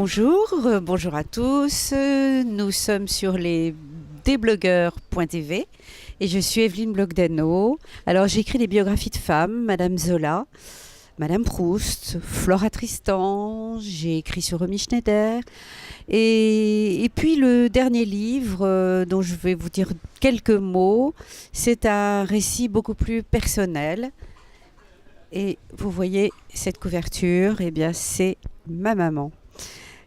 Bonjour, bonjour à tous. Nous sommes sur les desblogueurs.tv et je suis Evelyne Blogdano. Alors j'ai écrit des biographies de femmes, Madame Zola, Madame Proust, Flora Tristan, j'ai écrit sur Romy Schneider. Et puis le dernier livre dont je vais vous dire quelques mots, c'est un récit beaucoup plus personnel. Et vous voyez cette couverture, eh bien c'est ma maman.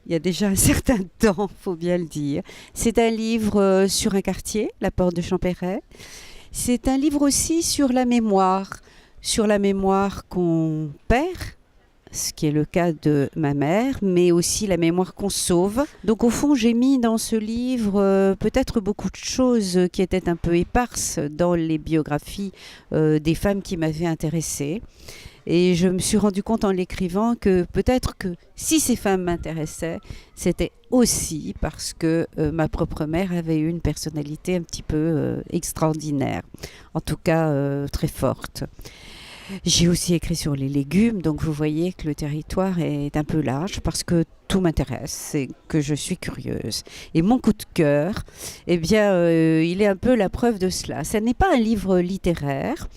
Il y a déjà un certain temps, faut bien le dire. C'est un livre sur un quartier, la porte de Champéret. C'est un livre aussi sur la mémoire qu'on perd, ce qui est le cas de ma mère, mais aussi la mémoire qu'on sauve. Donc au fond, j'ai mis dans ce livre peut-être beaucoup de choses qui étaient un peu éparses dans les biographies des femmes qui m'avaient intéressée. Et je me suis rendu compte en l'écrivant que peut-être que si ces femmes m'intéressaient, c'était aussi parce que ma propre mère avait eu une personnalité un petit peu extraordinaire, en tout cas très forte. J'ai aussi écrit sur les légumes, donc vous voyez que le territoire est un peu large parce que tout m'intéresse et que je suis curieuse. Et mon coup de cœur, eh bien, il est un peu la preuve de cela. Ce n'est pas un livre littéraire,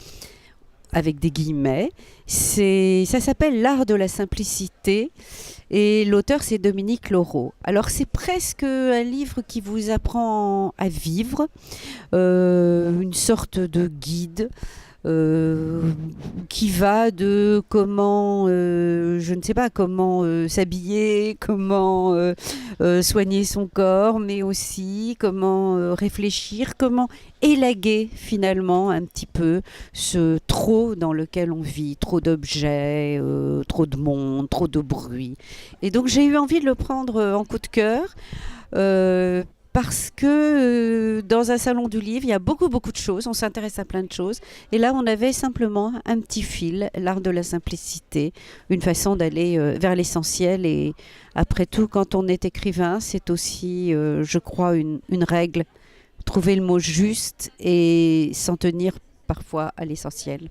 avec des guillemets. Ça s'appelle L'art de la simplicité et l'auteur c'est Dominique Laureau. Alors c'est presque un livre qui vous apprend à vivre, une sorte de guide qui va de comment, je ne sais pas, comment s'habiller, comment soigner son corps, mais aussi comment réfléchir, comment élaguer finalement un petit peu ce trop dans lequel on vit, trop d'objets, trop de monde, trop de bruit. Et donc j'ai eu envie de le prendre en coup de cœur. Parce que dans un salon du livre, il y a beaucoup de choses, on s'intéresse à plein de choses. Et là, on avait simplement un petit fil, l'art de la simplicité, une façon d'aller vers l'essentiel. Et après tout, quand on est écrivain, c'est aussi, je crois, une règle, trouver le mot juste et s'en tenir parfois à l'essentiel.